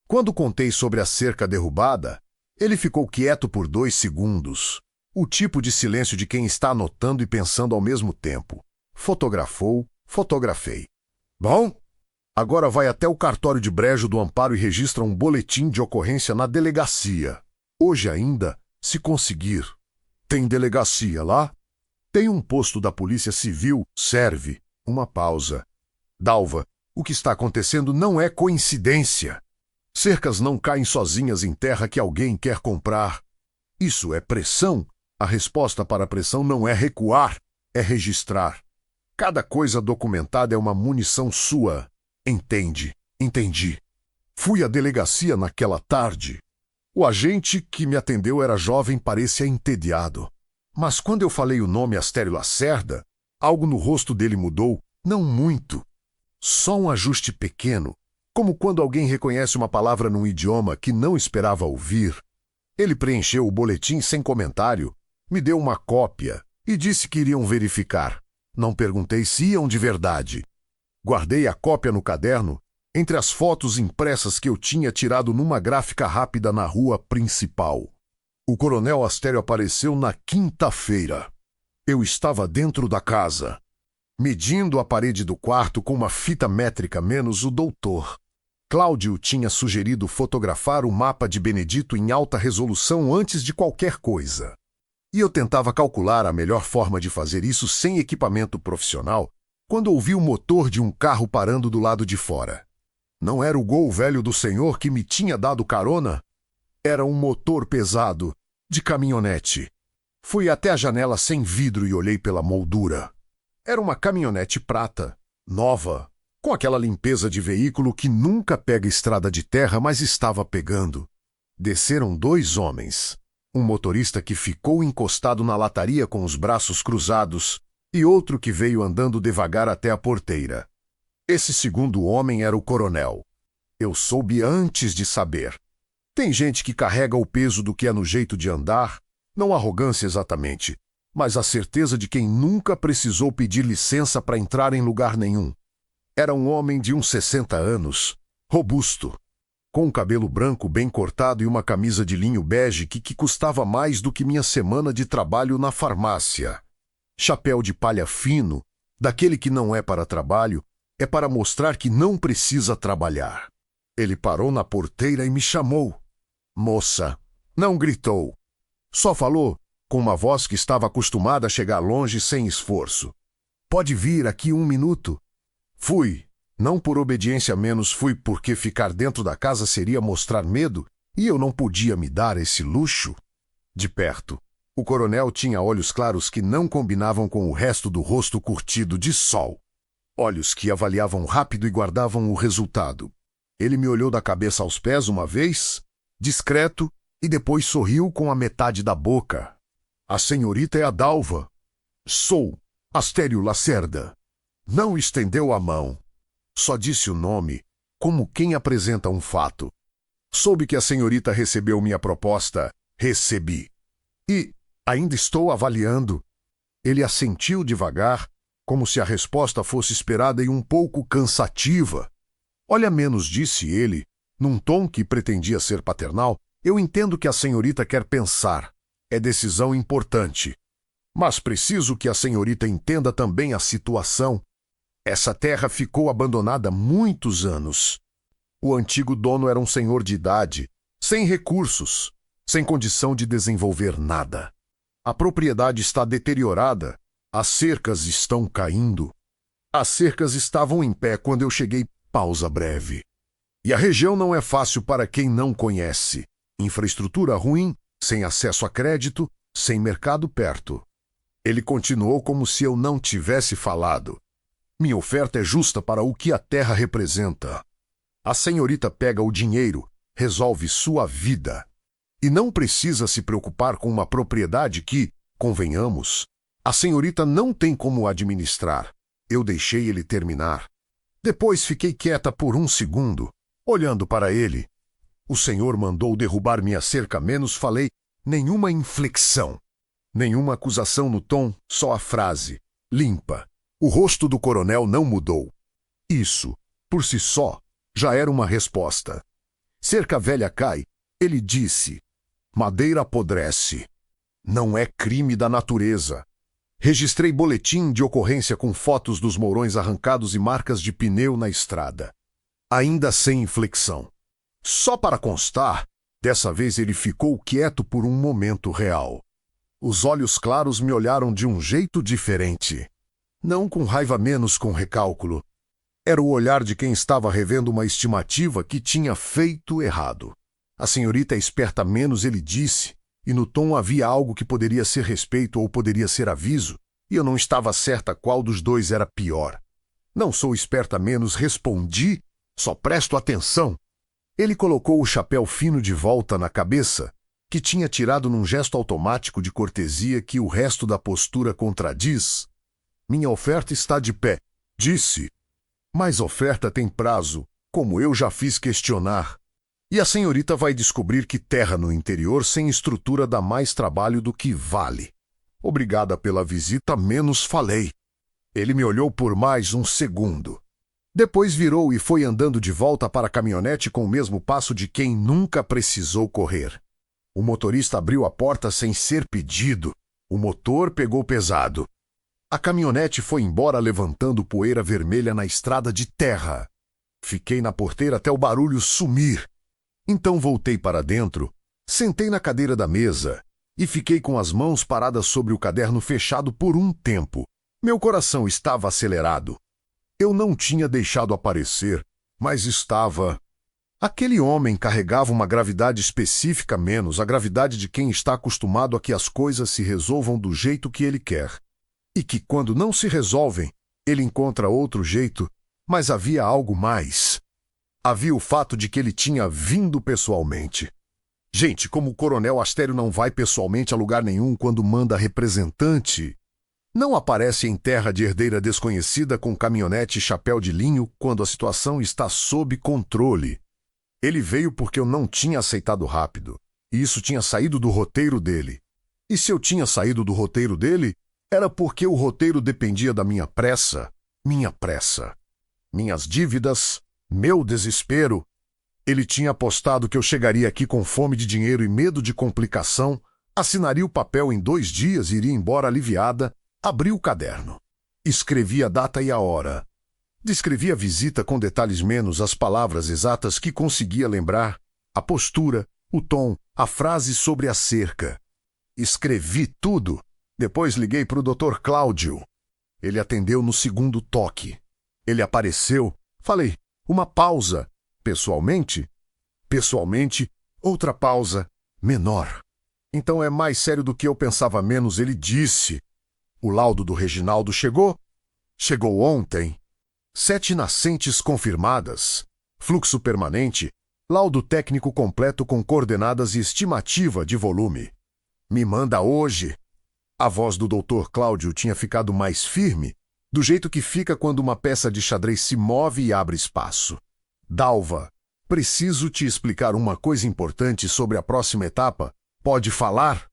Quando contei sobre a cerca derrubada, ele ficou quieto por 2 segundos. O tipo de silêncio de quem está anotando e pensando ao mesmo tempo. Fotografou, fotografei. Bom, agora vai até o cartório de Brejo do Amparo e registra um boletim de ocorrência na delegacia. Hoje ainda, se conseguir. Tem delegacia lá? Tem um posto da Polícia Civil, serve. Uma pausa. Dalva, o que está acontecendo não é coincidência. Cercas não caem sozinhas em terra que alguém quer comprar. Isso é pressão. A resposta para a pressão não é recuar, é registrar. Cada coisa documentada é uma munição sua. Entende? Entendi. Fui à delegacia naquela tarde. O agente que me atendeu era jovem, parecia entediado. Mas quando eu falei o nome Astério Lacerda, algo no rosto dele mudou, não muito. Só um ajuste pequeno, como quando alguém reconhece uma palavra num idioma que não esperava ouvir. Ele preencheu o boletim sem comentário, me deu uma cópia e disse que iriam verificar. Não perguntei se iam de verdade. Guardei a cópia no caderno, entre as fotos impressas que eu tinha tirado numa gráfica rápida na rua principal. O coronel Astério apareceu na quinta-feira. Eu estava dentro da casa, medindo a parede do quarto com uma fita métrica menos o doutor. Cláudio tinha sugerido fotografar o mapa de Benedito em alta resolução antes de qualquer coisa. E eu tentava calcular a melhor forma de fazer isso sem equipamento profissional quando ouvi o motor de um carro parando do lado de fora. Não era o Gol velho do senhor que me tinha dado carona? Era um motor pesado, de caminhonete. Fui até a janela sem vidro e olhei pela moldura. Era uma caminhonete prata, nova, com aquela limpeza de veículo que nunca pega estrada de terra, mas estava pegando. Desceram 2 homens. Um motorista que ficou encostado na lataria com os braços cruzados e outro que veio andando devagar até a porteira. Esse segundo homem era o coronel. Eu soube antes de saber. Tem gente que carrega o peso do que é no jeito de andar, não arrogância exatamente, mas a certeza de quem nunca precisou pedir licença para entrar em lugar nenhum. Era um homem de uns 60 anos, robusto, com um cabelo branco bem cortado e uma camisa de linho bege que custava mais do que minha semana de trabalho na farmácia. Chapéu de palha fino, daquele que não é para trabalho, é para mostrar que não precisa trabalhar. Ele parou na porteira e me chamou. Moça, não gritou. Só falou, com uma voz que estava acostumada a chegar longe sem esforço. Pode vir aqui 1 minuto? Fui. Não por obediência menos fui porque ficar dentro da casa seria mostrar medo e eu não podia me dar esse luxo. De perto, o coronel tinha olhos claros que não combinavam com o resto do rosto curtido de sol. Olhos que avaliavam rápido e guardavam o resultado. Ele me olhou da cabeça aos pés uma vez, discreto, e depois sorriu com a metade da boca. A senhorita é a Dalva. Sou Astério Lacerda. Não estendeu a mão. Só disse o nome, como quem apresenta um fato. Soube que a senhorita recebeu minha proposta. Recebi. E ainda estou avaliando. Ele assentiu devagar, como se a resposta fosse esperada e um pouco cansativa. Olha menos, disse ele, num tom que pretendia ser paternal. Eu entendo que a senhorita quer pensar. É decisão importante. Mas preciso que a senhorita entenda também a situação. Essa terra ficou abandonada há muitos anos. O antigo dono era um senhor de idade, sem recursos, sem condição de desenvolver nada. A propriedade está deteriorada, as cercas estão caindo. As cercas estavam em pé quando eu cheguei. Pausa breve. E a região não é fácil para quem não conhece. Infraestrutura ruim, sem acesso a crédito, sem mercado perto. Ele continuou como se eu não tivesse falado. Minha oferta é justa para o que a terra representa. A senhorita pega o dinheiro, resolve sua vida. E não precisa se preocupar com uma propriedade que, convenhamos, a senhorita não tem como administrar. Eu deixei ele terminar. Depois fiquei quieta por um segundo, olhando para ele. O senhor mandou derrubar minha cerca, menos falei, nenhuma inflexão. Nenhuma acusação no tom, só a frase, limpa. O rosto do coronel não mudou. Isso, por si só, já era uma resposta. Cerca velha cai, ele disse. Madeira apodrece. Não é crime da natureza. Registrei boletim de ocorrência com fotos dos mourões arrancados e marcas de pneu na estrada. Ainda sem inflexão. Só para constar, dessa vez ele ficou quieto por um momento real. Os olhos claros me olharam de um jeito diferente. Não com raiva, menos com recálculo. Era o olhar de quem estava revendo uma estimativa que tinha feito errado. A senhorita é esperta, menos, ele disse, e no tom havia algo que poderia ser respeito ou poderia ser aviso, e eu não estava certa qual dos dois era pior. Não sou esperta, menos, respondi, só presto atenção. Ele colocou o chapéu fino de volta na cabeça, que tinha tirado num gesto automático de cortesia que o resto da postura contradiz. Minha oferta está de pé, disse. Mas oferta tem prazo, como eu já fiz questionar. E a senhorita vai descobrir que terra no interior sem estrutura dá mais trabalho do que vale. Obrigada pela visita, menos falei. Ele me olhou por mais um segundo. Depois virou e foi andando de volta para a caminhonete com o mesmo passo de quem nunca precisou correr. O motorista abriu a porta sem ser pedido. O motor pegou pesado. A caminhonete foi embora levantando poeira vermelha na estrada de terra. Fiquei na porteira até o barulho sumir. Então voltei para dentro, sentei na cadeira da mesa e fiquei com as mãos paradas sobre o caderno fechado por um tempo. Meu coração estava acelerado. Eu não tinha deixado aparecer, mas estava... Aquele homem carregava uma gravidade específica, menos a gravidade de quem está acostumado a que as coisas se resolvam do jeito que ele quer. E que, quando não se resolvem, ele encontra outro jeito, mas havia algo mais. Havia o fato de que ele tinha vindo pessoalmente. Gente, como o coronel Astério não vai pessoalmente a lugar nenhum quando manda representante, não aparece em terra de herdeira desconhecida com caminhonete e chapéu de linho quando a situação está sob controle. Ele veio porque eu não tinha aceitado rápido, e isso tinha saído do roteiro dele. E se eu tinha saído do roteiro dele, era porque o roteiro dependia da minha pressa, minhas dívidas, meu desespero. Ele tinha apostado que eu chegaria aqui com fome de dinheiro e medo de complicação, assinaria o papel em 2 dias e iria embora aliviada, abri o caderno. Escrevi a data e a hora. Descrevi a visita com detalhes menos as palavras exatas que conseguia lembrar, a postura, o tom, a frase sobre a cerca. Escrevi tudo. Depois liguei para o Dr. Cláudio. Ele atendeu no segundo toque. Ele apareceu. Falei, uma pausa. Pessoalmente? Pessoalmente, outra pausa, menor. Então é mais sério do que eu pensava, menos, ele disse. O laudo do Reginaldo chegou? Chegou ontem. 7 nascentes confirmadas. Fluxo permanente. Laudo técnico completo com coordenadas e estimativa de volume. Me manda hoje. A voz do Dr. Cláudio tinha ficado mais firme, do jeito que fica quando uma peça de xadrez se move e abre espaço. Dalva, preciso te explicar uma coisa importante sobre a próxima etapa. Pode falar?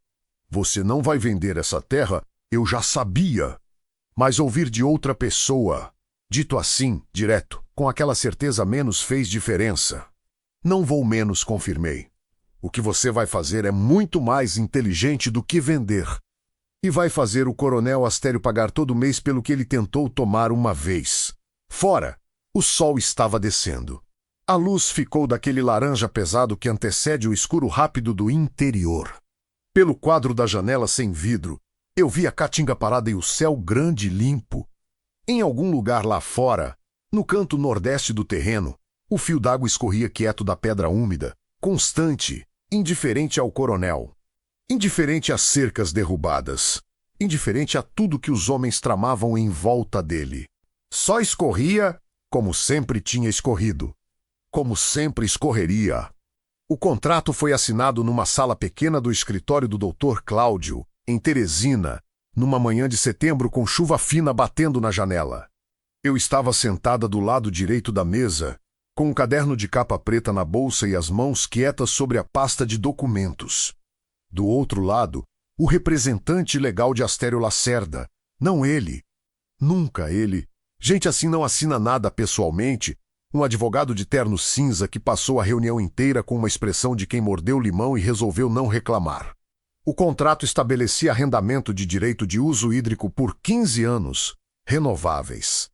Você não vai vender essa terra, eu já sabia. Mas ouvir de outra pessoa, dito assim, direto, com aquela certeza menos fez diferença. Não vou menos, confirmei. O que você vai fazer é muito mais inteligente do que vender. E vai fazer o coronel Astério pagar todo mês pelo que ele tentou tomar uma vez. Fora, o sol estava descendo. A luz ficou daquele laranja pesado que antecede o escuro rápido do interior. Pelo quadro da janela sem vidro, eu vi a caatinga parada e o céu grande e limpo. Em algum lugar lá fora, no canto nordeste do terreno, o fio d'água escorria quieto da pedra úmida, constante, indiferente ao coronel. Indiferente às cercas derrubadas. Indiferente a tudo que os homens tramavam em volta dele. Só escorria como sempre tinha escorrido. Como sempre escorreria. O contrato foi assinado numa sala pequena do escritório do Dr. Cláudio, em Teresina, numa manhã de setembro com chuva fina batendo na janela. Eu estava sentada do lado direito da mesa, com um caderno de capa preta na bolsa e as mãos quietas sobre a pasta de documentos. Do outro lado, o representante legal de Astério Lacerda. Não ele. Nunca ele. Gente assim não assina nada pessoalmente. Um advogado de terno cinza que passou a reunião inteira com uma expressão de quem mordeu limão e resolveu não reclamar. O contrato estabelecia arrendamento de direito de uso hídrico por 15 anos, renováveis.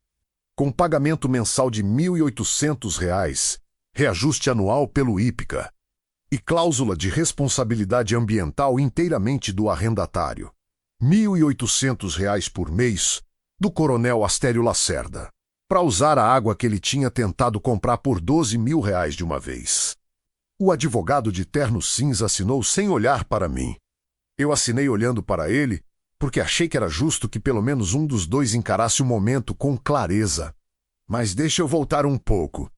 Com pagamento mensal de R$ 1.800, reajuste anual pelo Hípica. E cláusula de responsabilidade ambiental inteiramente do arrendatário. R$ 1.800 por mês do coronel Astério Lacerda, para usar a água que ele tinha tentado comprar por R$ 12.000 de uma vez. O advogado de terno cinza assinou sem olhar para mim. Eu assinei olhando para ele, porque achei que era justo que pelo menos um dos dois encarasse o momento com clareza. Mas deixa eu voltar um pouco.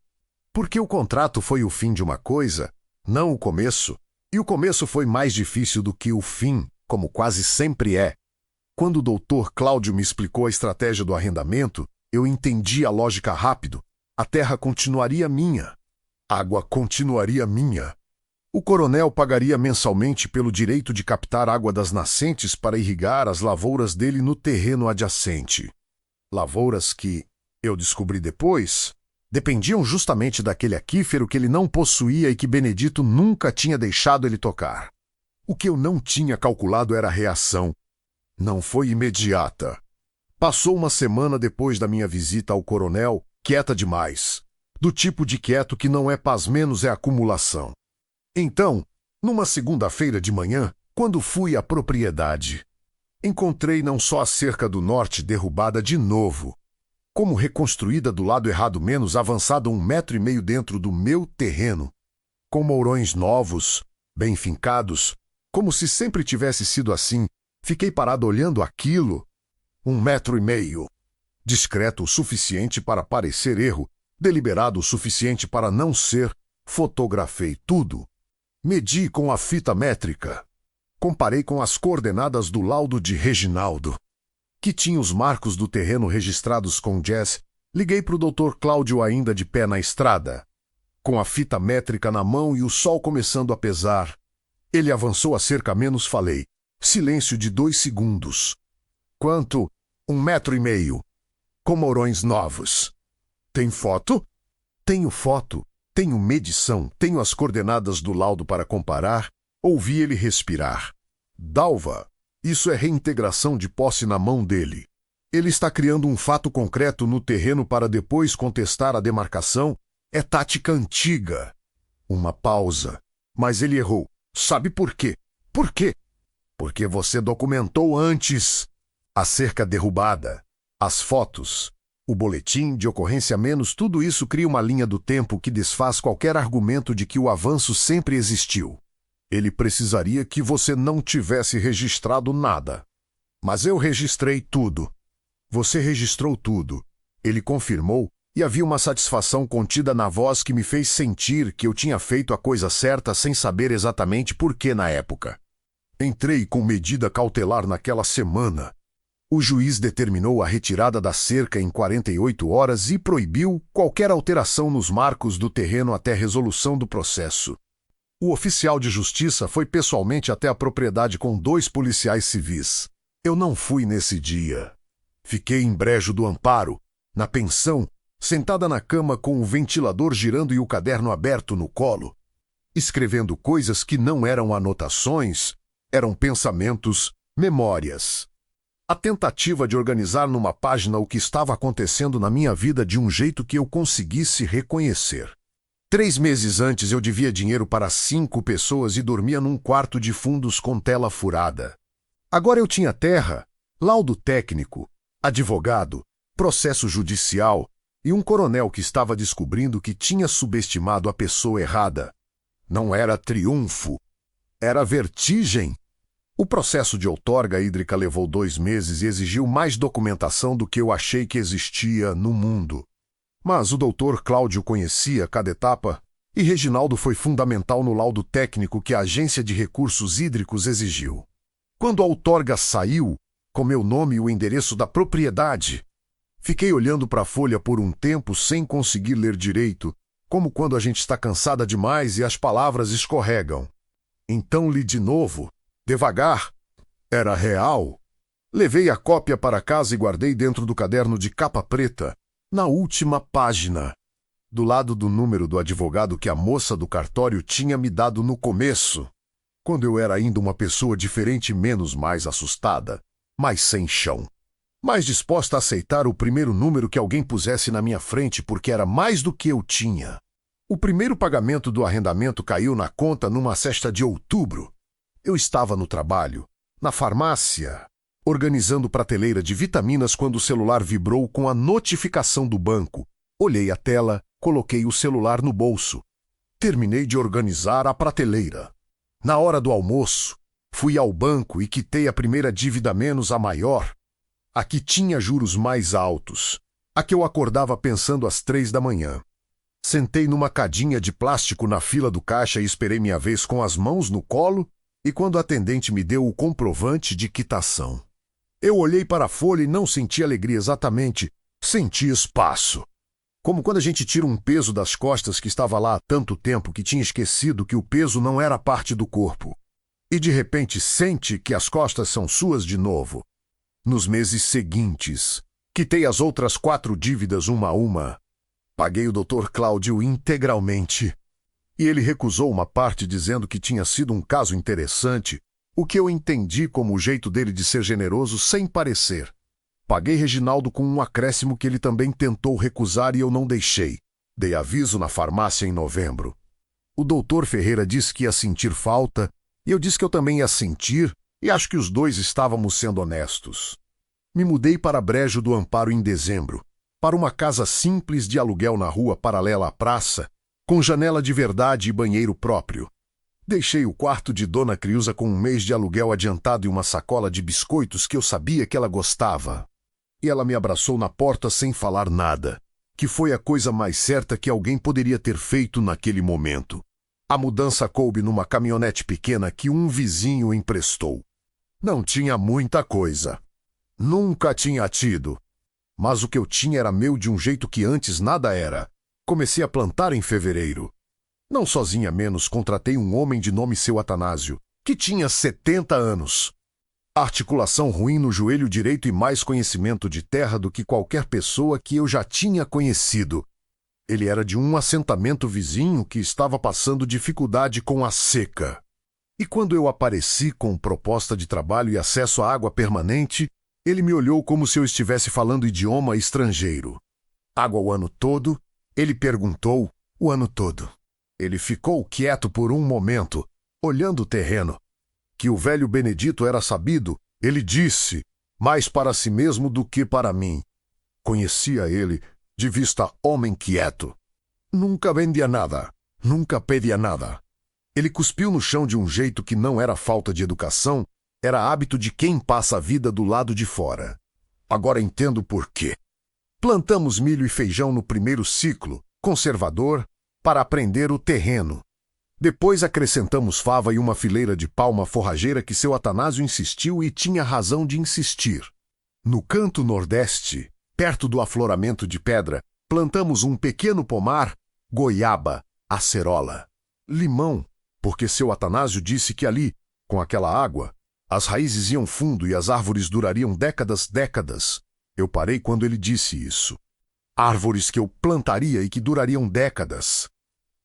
Porque o contrato foi o fim de uma coisa, não o começo, e o começo foi mais difícil do que o fim, como quase sempre é. Quando o doutor Cláudio me explicou a estratégia do arrendamento, eu entendi a lógica rápido. A terra continuaria minha. A água continuaria minha. O coronel pagaria mensalmente pelo direito de captar água das nascentes para irrigar as lavouras dele no terreno adjacente. Lavouras que, eu descobri depois, dependiam justamente daquele aquífero que ele não possuía e que Benedito nunca tinha deixado ele tocar. O que eu não tinha calculado era a reação. Não foi imediata. Passou uma semana depois da minha visita ao coronel, quieta demais. Do tipo de quieto que não é paz menos é acumulação. Então, numa segunda-feira de manhã, quando fui à propriedade, encontrei não só a cerca do norte derrubada de novo, como reconstruída do lado errado menos avançada 1,5 metro dentro do meu terreno, com mourões novos, bem fincados, como se sempre tivesse sido assim. Fiquei parado olhando aquilo. 1,5 metro. Discreto o suficiente para parecer erro, deliberado o suficiente para não ser. Fotografei tudo. Medi com a fita métrica. Comparei com as coordenadas do laudo de Reginaldo, que tinha os marcos do terreno registrados com Jazz. Liguei para o Dr. Cláudio ainda de pé na estrada, com a fita métrica na mão e o sol começando a pesar. Ele avançou a cerca menos, falei. Silêncio de 2 segundos. Quanto? 1,5 metro. Com mourões novos. Tem foto? Tenho foto. Tenho medição. Tenho as coordenadas do laudo para comparar. Ouvi ele respirar. Dalva, isso é reintegração de posse na mão dele. Ele está criando um fato concreto no terreno para depois contestar a demarcação. É tática antiga. Uma pausa. Mas ele errou. Sabe por quê? Por quê? Porque você documentou antes a cerca derrubada, as fotos, o boletim de ocorrência menos, tudo isso cria uma linha do tempo que desfaz qualquer argumento de que o avanço sempre existiu. Ele precisaria que você não tivesse registrado nada. Mas eu registrei tudo. Você registrou tudo. Ele confirmou e havia uma satisfação contida na voz que me fez sentir que eu tinha feito a coisa certa sem saber exatamente por que na época. Entrei com medida cautelar naquela semana. O juiz determinou a retirada da cerca em 48 horas e proibiu qualquer alteração nos marcos do terreno até resolução do processo. O oficial de justiça foi pessoalmente até a propriedade com 2 policiais civis. Eu não fui nesse dia. Fiquei em Brejo do Amparo, na pensão, sentada na cama com o ventilador girando e o caderno aberto no colo, escrevendo coisas que não eram anotações, eram pensamentos, memórias. A tentativa de organizar numa página o que estava acontecendo na minha vida de um jeito que eu conseguisse reconhecer. 3 meses antes eu devia dinheiro para 5 pessoas e dormia num quarto de fundos com tela furada. Agora eu tinha terra, laudo técnico, advogado, processo judicial e um coronel que estava descobrindo que tinha subestimado a pessoa errada. Não era triunfo, era vertigem. O processo de outorga hídrica levou 2 meses e exigiu mais documentação do que eu achei que existia no mundo. Mas o doutor Cláudio conhecia cada etapa e Reginaldo foi fundamental no laudo técnico que a Agência de Recursos Hídricos exigiu. Quando a outorga saiu, com meu nome e o endereço da propriedade, fiquei olhando para a folha por um tempo sem conseguir ler direito, como quando a gente está cansada demais e as palavras escorregam. Então li de novo, devagar. Era real. Levei a cópia para casa e guardei dentro do caderno de capa preta, na última página, do lado do número do advogado que a moça do cartório tinha me dado no começo, quando eu era ainda uma pessoa diferente, menos mais assustada, mas sem chão. Mais disposta a aceitar o primeiro número que alguém pusesse na minha frente porque era mais do que eu tinha. O primeiro pagamento do arrendamento caiu na conta numa sexta de outubro. Eu estava no trabalho, na farmácia, organizando prateleira de vitaminas quando o celular vibrou com a notificação do banco. Olhei a tela, coloquei o celular no bolso. Terminei de organizar a prateleira. Na hora do almoço, fui ao banco e quitei a primeira dívida menos a maior. A que tinha juros mais altos, a que eu acordava pensando às 3 da manhã. Sentei numa cadinha de plástico na fila do caixa e esperei minha vez com as mãos no colo e quando a atendente me deu o comprovante de quitação. Eu olhei para a folha e não senti alegria exatamente, senti espaço. Como quando a gente tira um peso das costas que estava lá há tanto tempo que tinha esquecido que o peso não era parte do corpo. E de repente sente que as costas são suas de novo. Nos meses seguintes, quitei as outras 4 dívidas uma a uma. Paguei o Dr. Cláudio integralmente. E ele recusou uma parte dizendo que tinha sido um caso interessante, o que eu entendi como o jeito dele de ser generoso sem parecer. Paguei Reginaldo com um acréscimo que ele também tentou recusar e eu não deixei. Dei aviso na farmácia em novembro. O doutor Ferreira disse que ia sentir falta, e eu disse que eu também ia sentir, e acho que os dois estávamos sendo honestos. Me mudei para Brejo do Amparo em dezembro, para uma casa simples de aluguel na rua paralela à praça, com janela de verdade e banheiro próprio. Deixei o quarto de Dona Criusa com 1 mês de aluguel adiantado e uma sacola de biscoitos que eu sabia que ela gostava. E ela me abraçou na porta sem falar nada, que foi a coisa mais certa que alguém poderia ter feito naquele momento. A mudança coube numa caminhonete pequena que um vizinho emprestou. Não tinha muita coisa. Nunca tinha tido. Mas o que eu tinha era meu de um jeito que antes nada era. Comecei a plantar em fevereiro. Não sozinha menos, contratei um homem de nome Seu Atanásio, que tinha 70 anos. Articulação ruim no joelho direito e mais conhecimento de terra do que qualquer pessoa que eu já tinha conhecido. Ele era de um assentamento vizinho que estava passando dificuldade com a seca. E quando eu apareci com proposta de trabalho e acesso à água permanente, ele me olhou como se eu estivesse falando idioma estrangeiro. Água o ano todo? Ele perguntou. O ano todo. Ele ficou quieto por um momento, olhando o terreno. Que o velho Benedito era sabido, ele disse, mais para si mesmo do que para mim. Conhecia ele, de vista homem quieto. Nunca vendia nada, nunca pedia nada. Ele cuspiu no chão de um jeito que não era falta de educação, era hábito de quem passa a vida do lado de fora. Agora entendo por quê. Plantamos milho e feijão no primeiro ciclo, conservador, para aprender o terreno. Depois acrescentamos fava e uma fileira de palma forrageira que Seu Atanásio insistiu e tinha razão de insistir. No canto nordeste, perto do afloramento de pedra, plantamos um pequeno pomar, goiaba, acerola, limão, porque Seu Atanásio disse que ali, com aquela água, as raízes iam fundo e as árvores durariam décadas. Eu parei quando ele disse isso. Árvores que eu plantaria e que durariam décadas,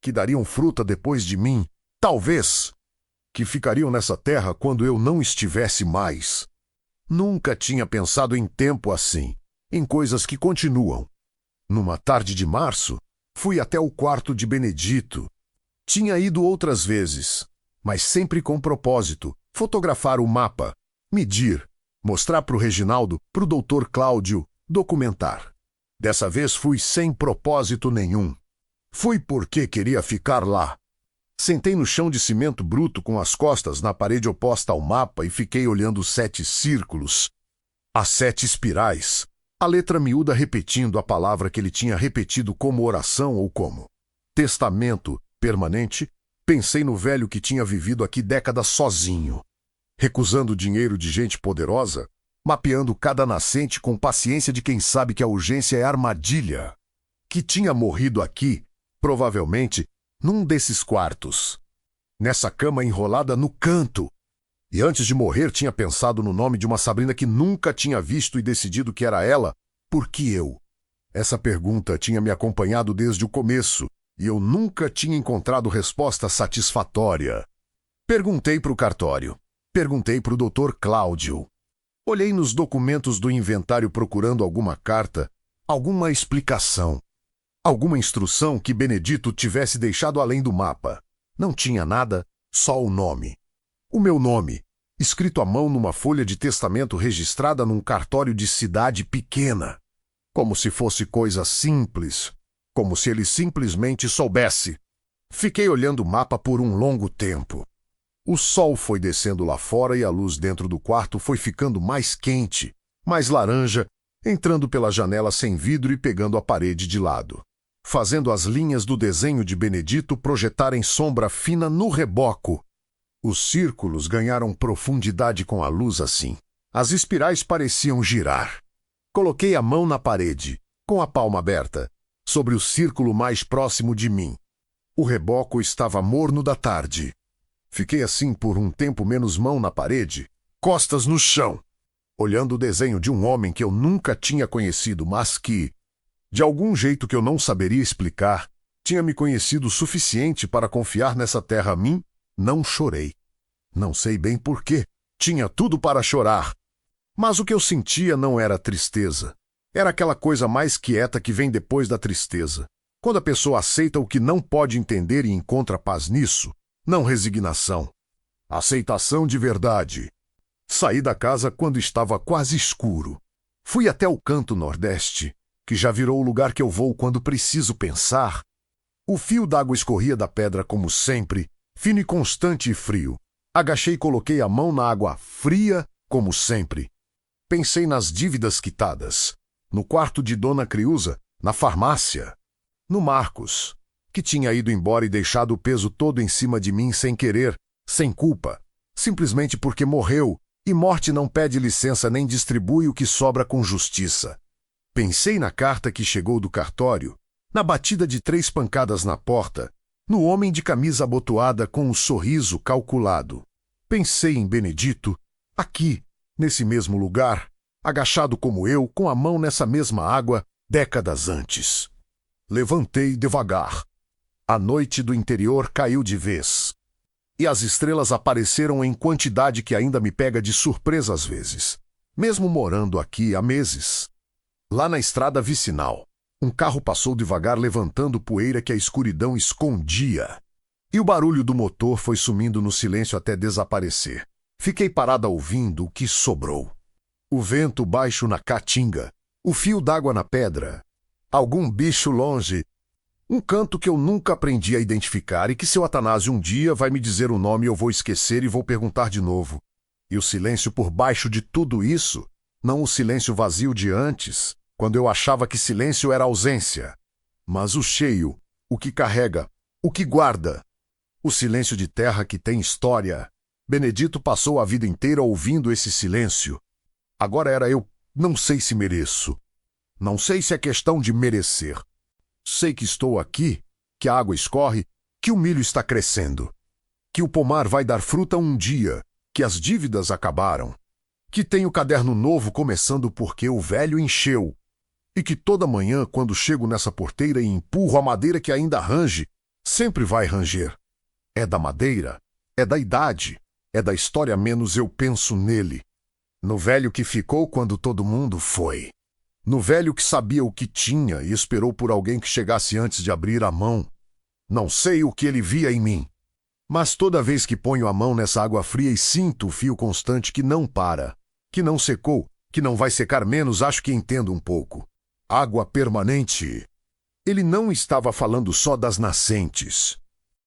que dariam fruta depois de mim, talvez, que ficariam nessa terra quando eu não estivesse mais. Nunca tinha pensado em tempo assim, em coisas que continuam. Numa tarde de março, fui até o quarto de Benedito. Tinha ido outras vezes, mas sempre com propósito: fotografar o mapa, medir, mostrar para o Reginaldo, para o Dr. Cláudio, documentar. Dessa vez fui sem propósito nenhum. Fui porque queria ficar lá. Sentei no chão de cimento bruto com as costas na parede oposta ao mapa e fiquei olhando os 7 círculos, as 7 espirais, a letra miúda repetindo a palavra que ele tinha repetido como oração ou como testamento permanente. Pensei no velho que tinha vivido aqui décadas sozinho, recusando dinheiro de gente poderosa, mapeando cada nascente com paciência de quem sabe que a urgência é armadilha, que tinha morrido aqui, provavelmente, num desses quartos, nessa cama enrolada no canto. E antes de morrer tinha pensado no nome de uma Sabrina que nunca tinha visto e decidido que era ela. Por que eu? Essa pergunta tinha me acompanhado desde o começo, e eu nunca tinha encontrado resposta satisfatória. Perguntei para o cartório. Perguntei para o Dr. Cláudio. Olhei nos documentos do inventário procurando alguma carta, alguma explicação, alguma instrução que Benedito tivesse deixado além do mapa. Não tinha nada, só o nome. O meu nome, escrito à mão numa folha de testamento registrada num cartório de cidade pequena. Como se fosse coisa simples, como se ele simplesmente soubesse. Fiquei olhando o mapa por um longo tempo. O sol foi descendo lá fora e a luz dentro do quarto foi ficando mais quente, mais laranja, entrando pela janela sem vidro e pegando a parede de lado, fazendo as linhas do desenho de Benedito projetarem sombra fina no reboco. Os círculos ganharam profundidade com a luz assim. As espirais pareciam girar. Coloquei a mão na parede, com a palma aberta, sobre o círculo mais próximo de mim. O reboco estava morno da tarde. Fiquei assim por um tempo, menos mão na parede, costas no chão, olhando o desenho de um homem que eu nunca tinha conhecido, mas que, de algum jeito que eu não saberia explicar, tinha me conhecido o suficiente para confiar nessa terra a mim. Não chorei. Não sei bem por quê. Tinha tudo para chorar. Mas o que eu sentia não era tristeza. Era aquela coisa mais quieta que vem depois da tristeza. Quando a pessoa aceita o que não pode entender e encontra paz nisso, não resignação. Aceitação de verdade. Saí da casa quando estava quase escuro. Fui até o canto nordeste, que já virou o lugar que eu vou quando preciso pensar. O fio d'água escorria da pedra como sempre, fino e constante e frio. Agachei e coloquei a mão na água fria como sempre. Pensei nas dívidas quitadas, no quarto de Dona Criusa, na farmácia, no Marcos, que tinha ido embora e deixado o peso todo em cima de mim sem querer, sem culpa, simplesmente porque morreu, e morte não pede licença nem distribui o que sobra com justiça. Pensei na carta que chegou do cartório, na batida de 3 pancadas na porta, no homem de camisa abotoada com um sorriso calculado. Pensei em Benedito, aqui, nesse mesmo lugar, agachado como eu, com a mão nessa mesma água, décadas antes. Levantei devagar. A noite do interior caiu de vez. E as estrelas apareceram em quantidade que ainda me pega de surpresa às vezes, mesmo morando aqui há meses. Lá na estrada vicinal, um carro passou devagar levantando poeira que a escuridão escondia. E o barulho do motor foi sumindo no silêncio até desaparecer. Fiquei parada ouvindo o que sobrou. O vento baixo na caatinga, o fio d'água na pedra, algum bicho longe. Um canto que eu nunca aprendi a identificar e que seu Atanásio um dia vai me dizer o nome e eu vou esquecer e vou perguntar de novo. E o silêncio por baixo de tudo isso, não o silêncio vazio de antes, quando eu achava que silêncio era ausência, mas o cheio, o que carrega, o que guarda. O silêncio de terra que tem história. Benedito passou a vida inteira ouvindo esse silêncio. Agora era eu, não sei se mereço. Não sei se é questão de merecer. Sei que estou aqui, que a água escorre, que o milho está crescendo, que o pomar vai dar fruta um dia, que as dívidas acabaram. que tem o caderno novo começando porque o velho encheu, e que toda manhã, quando chego nessa porteira e empurro a madeira que ainda range, sempre vai ranger. É da madeira, é da idade, é da história, menos eu penso nele. No velho que ficou quando todo mundo foi. No velho que sabia o que tinha e esperou por alguém que chegasse antes de abrir a mão. Não sei o que ele via em mim, mas toda vez que ponho a mão nessa água fria e sinto o fio constante que não para, que não secou, que não vai secar menos, acho que entendo um pouco. Água permanente. Ele não estava falando só das nascentes.